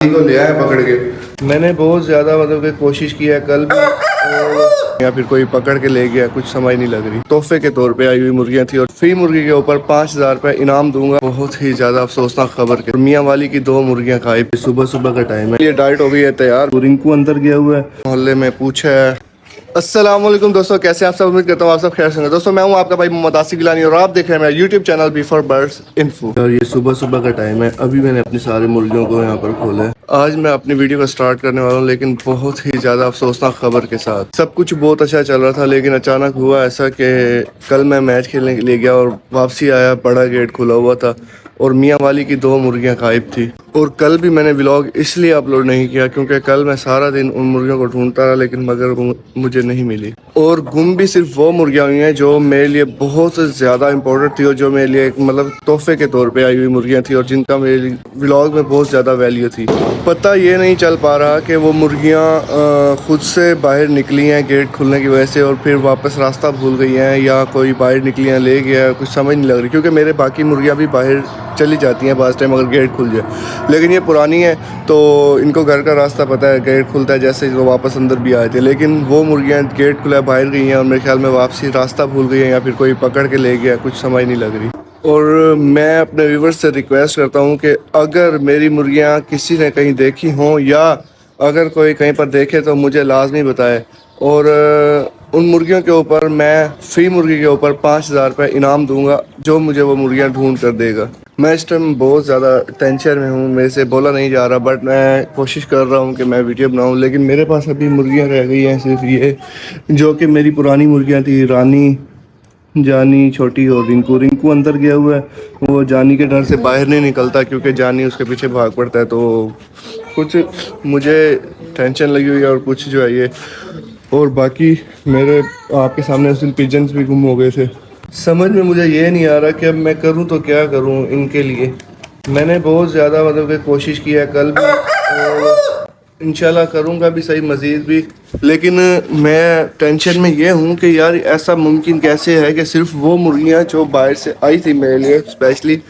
को ले आया पकड़ के। मैंने बहुत ज़्यादा मतलब कि कोशिश की है कल भी, या फिर कोई पकड़ के ले गया, कुछ समझ नहीं लग रही। तोहफे के तौर पे आई हुई मुर्गियाँ थी और फ्री मुर्गी के ऊपर 5,000 रुपये इनाम दूंगा। बहुत ही ज़्यादा अफसोसनाक खबर के मियाँ वाली की 2 मुर्गियाँ खाई। सुबह सुबह का टाइम है, ये डाइट हो गई है तैयार। रिंकू अंदर गया हुआ है, मोहल्ले में पूछा है। अस्सलाम वालेकुम दोस्तों, कैसे आप सब? उम्मीद करता हूँ आप सब खैर से होंगे। दोस्तों मैं हूँ आपका भाई मोहम्मद आसिफ गिलानी और आप देख रहे हैं मेरा YouTube channel before birds info. और ये सुबह सुबह का टाइम है, अभी मैंने अपनी सारी मुर्गियों को यहाँ पर खोला है। आज मैं अपनी वीडियो को स्टार्ट करने वाला हूँ, लेकिन बहुत ही ज़्यादा अफसोसनाक खबर के साथ। सब कुछ बहुत अच्छा चल रहा था, लेकिन अचानक हुआ ऐसा कि कल मैं मैच खेलने के लिए गया और वापसी आया, बड़ा गेट खुला हुआ था और मियाँ वाली की 2 मुर्गियाँ गायब थी। और कल भी मैंने व्लॉग इसलिए अपलोड नहीं किया क्योंकि कल मैं सारा दिन उन मुर्गियों को ढूंढता रहा, लेकिन मगर मुझे नहीं मिली। और गुम भी सिर्फ वो मुर्गियाँ हुई हैं जो मेरे लिए बहुत ज़्यादा इंपॉर्टेंट थी और जो मेरे लिए मतलब तोहफे के तौर पे आई हुई मुर्गियाँ थी और जिनका मेरे व्लॉग में बहुत ज़्यादा वैल्यू थी। पता ये नहीं चल पा रहा कि वो मुर्गियाँ खुद से बाहर निकली हैं गेट खुलने की वजह से और फिर वापस रास्ता भूल गई हैं या कोई बाहर निकली हैं ले गया, कुछ समझ नहीं लग रही। क्योंकि मेरे बाकी मुर्गियाँ भी बाहर चली जाती हैं बाज़ टाइम अगर गेट खुल जाए, लेकिन ये पुरानी है तो इनको घर का रास्ता पता है, गेट खुलता है जैसे ही वो वापस अंदर भी आए थे। लेकिन वो मुर्गियाँ गेट खुला बाहर गई हैं और मेरे ख्याल में वापसी रास्ता भूल गई हैं या फिर कोई पकड़ के ले गया, कुछ समझ नहीं लग रही। और मैं अपने व्यूवर्स से रिक्वेस्ट करता हूँ कि अगर मेरी मुर्गियाँ किसी ने कहीं देखी हों या अगर कोई कहीं पर देखे तो मुझे लाजमी बताए। और उन मुर्गियों के ऊपर मैं फ्री मुर्गी के ऊपर 5,000 रुपये इनाम दूंगा जो मुझे वो मुर्गियाँ ढूंढ कर देगा। मैं इस टाइम बहुत ज़्यादा टेंशन में हूँ, मेरे से बोला नहीं जा रहा, बट मैं कोशिश कर रहा हूँ कि मैं वीडियो बनाऊँ। लेकिन मेरे पास अभी मुर्गियाँ रह गई हैं सिर्फ ये, जो कि मेरी पुरानी मुर्गियाँ थी, रानी, जानी, छोटी और रिंकू। रिंकू अंदर गया हुआ है, वो जानी के डर से बाहर नहीं निकलता क्योंकि जानी उसके पीछे भाग पड़ता है। तो कुछ मुझे टेंशन लगी हुई है और कुछ जो है ये। और बाकी मेरे आपके सामने उस दिन पिजन्स भी गुम हो गए थे। समझ में मुझे ये नहीं आ रहा कि अब मैं करूं तो क्या करूं इनके लिए। मैंने बहुत ज़्यादा मतलब कि कोशिश की है कल भी और इंशाल्लाह करूंगा भी सही मज़ीद भी। लेकिन मैं टेंशन में ये हूं कि यार ऐसा मुमकिन कैसे है कि सिर्फ वो मुर्गियां जो बाहर से आई थी मेरे लिए स्पेशली,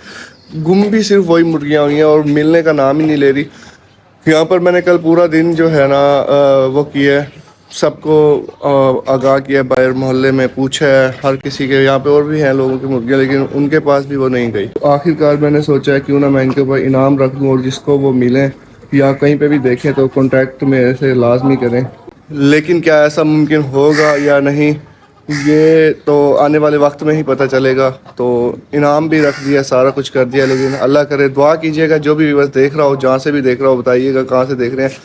गुम भी सिर्फ वही मुर्गियां हुई हैं और मिलने का नाम ही नहीं ले रही। यहाँ पर मैंने कल पूरा दिन जो है ना वो किया है, सबको आगाह किया, बाहर मोहल्ले में पूछा है हर किसी के। यहाँ पे और भी हैं लोगों की मुर्गियाँ, लेकिन उनके पास भी वो नहीं गई। तो आखिरकार मैंने सोचा है क्यों ना मैं इनके ऊपर इनाम रख दूँ और जिसको वो मिले या कहीं पे भी देखें तो कांटेक्ट मेरे से लाजमी करें। लेकिन क्या ऐसा मुमकिन होगा या नहीं ये तो आने वाले वक्त में ही पता चलेगा। तो इनाम भी रख दिया, सारा कुछ कर दिया, लेकिन अल्लाह करे। दुआ कीजिएगा जो भी बस देख रहा हो, जहाँ से भी देख रहा हो बताइएगा कहाँ से देख रहे हैं,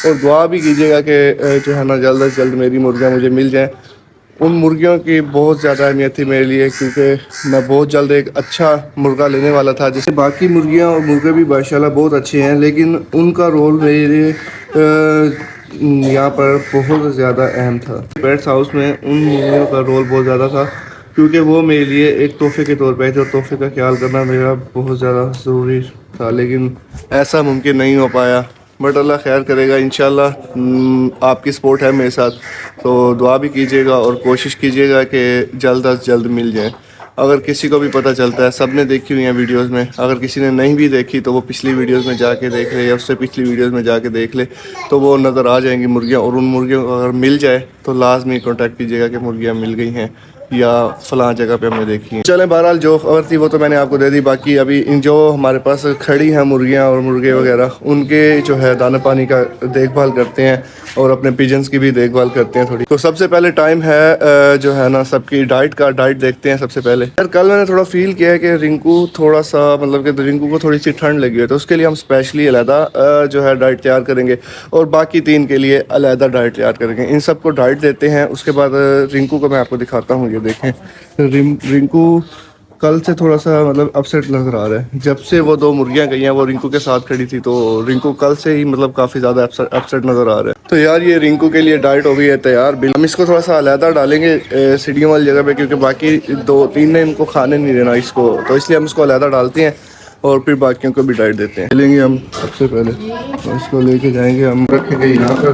और दुआ भी कीजिएगा कि जो है ना जल्द से जल्द मेरी मुर्गियाँ मुझे मिल जाएं। उन मुर्गियों की बहुत ज़्यादा अहमियत थी मेरे लिए क्योंकि मैं बहुत जल्द एक अच्छा मुर्गा लेने वाला था। जैसे बाकी मुर्गियाँ और मुर्गे भी माशाल्लाह बहुत अच्छे हैं, लेकिन उनका रोल मेरे लिए यहाँ पर बहुत ज़्यादा अहम था। पेट्स हाउस में उन मुर्गियों का रोल बहुत ज़्यादा था क्योंकि वो मेरे लिए एक तोहफे के तौर पे थे और तोहफे का ख्याल करना मेरा बहुत ज़्यादा ज़रूरी था। लेकिन ऐसा मुमकिन नहीं हो पाया, बट अल्लाह खैर करेगा इंशाल्लाह। आपकी सपोर्ट है मेरे साथ, तो दुआ भी कीजिएगा और कोशिश कीजिएगा कि जल्द अज जल्द मिल जाए। अगर किसी को भी पता चलता है, सब ने देखी हुई हैं वीडियोस में, अगर किसी ने नहीं भी देखी तो वो पिछली वीडियोस में जाके देख ले या उससे पिछली वीडियोस में जाके देख ले, तो वो नज़र आ जाएंगी मुर्गियाँ। और उन मुर्गियों को अगर मिल जाए तो लाजमी कॉन्टैक्ट कीजिएगा कि मुर्गियाँ मिल गई हैं या फ़लाँ जगह पे हमने देखी हैं। चलें, बहरहाल जो खबर थी वो तो मैंने आपको दे दी। बाकी अभी इन जो हमारे पास खड़ी हैं मुर्गियाँ और मुर्गे वगैरह, उनके जो है दाना पानी का देखभाल करते हैं और अपने पिजन्स की भी देखभाल करते हैं थोड़ी। तो सबसे पहले टाइम है जो है ना सबकी डाइट देखते हैं सबसे पहले। यार कल मैंने थोड़ा फील किया है कि रिंकू थोड़ा सा मतलब कि रिंकू को थोड़ी सी ठंड लगी है, तो उसके लिए हम स्पेशली अलहदा जो है डाइट तैयार करेंगे और बाकी 3 के लिए अलहदा डाइट तैयार करेंगे। इन सबको डाइट देते हैं। उसके बाद रिंकू को मैं आपको दिखाता हूँ, ये देखें रिंकू कल से थोड़ा सा मतलब अपसेट नज़र आ रहा है। जब से वो 2 मुर्गियाँ गई हैं वो रिंकू के साथ खड़ी थी, तो रिंकू कल से ही मतलब काफ़ी ज़्यादा अपसेट नज़र आ रहा है। तो यार ये रिंकू के लिए डाइट हो गई है तैयार। हम इसको थोड़ा सा अलहदा डालेंगे सीढ़ियों वाली जगह पे क्योंकि बाकी 2-3 ने इनको खाने नहीं देना इसको, तो इसलिए हम इसको अलहदा डालते हैं और फिर बाकियों को भी डाइट देते हैं। लेंगे हम सबसे पहले तो इसको लेके जाएंगे, हम रखेंगे यहाँ पर।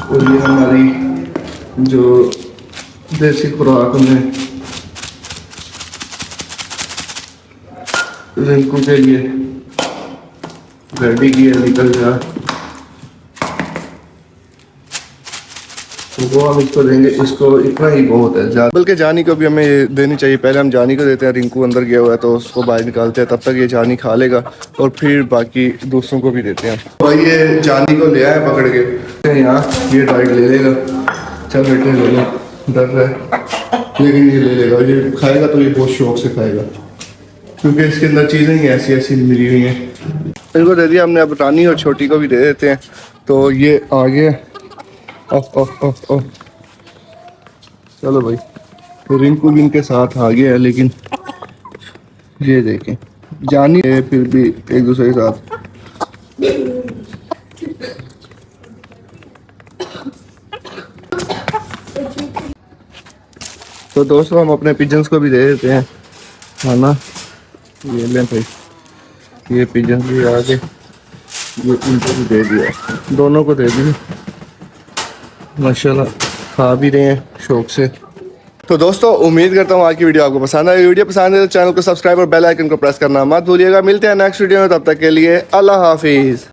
और ये हमारी जो देसी खुराक में रिंकू के लिए रेडी किया, निकल गया। तो वो हम इसको देंगे, इसको इतना ही बहुत है ज़्यादा, बल्कि जानी को भी हमें ये देनी चाहिए। पहले हम जानी को देते हैं, रिंकू अंदर गया हुआ है तो उसको बाहर निकालते हैं, तब तक ये जानी खा लेगा और फिर बाकी दूसरों को भी देते हैं। और ये जानी को ले आए पकड़ के यहाँ, ये डाइट ले लेगा। चल बेटे ले ले, डर रहा है लेकिन ये ले लेगा। ये खाएगा तो ये बहुत शौक से खाएगा, क्योंकि इसके अंदर चीज़ें ही ऐसी ऐसी मिली हुई हैं। इनको दे दिया हमने, अब रानी और छोटी को भी दे देते हैं। तो ये आ गया। ओह ओह ओह ओह, चलो भाई, तो रिंकू भी इनके साथ आ गया है, लेकिन ये देखें जानी है फिर भी एक दूसरे के साथ। तो दोस्तों हम अपने पिजन्स को भी दे देते हैं, है ना। ये लें भाई, ये पिजन भी आ गए, ये इनको भी दे दिया, दोनों को दे दिया। माशाल्लाह खा भी रहे हैं शौक से। तो दोस्तों उम्मीद करता हूँ आज की वीडियो आपको पसंद आई। वीडियो पसंद है तो चैनल को सब्सक्राइब और बेल आइकन को प्रेस करना मत भूलिएगा। मिलते हैं नेक्स्ट वीडियो में, तब तक के लिए अल्लाह हाफिज़।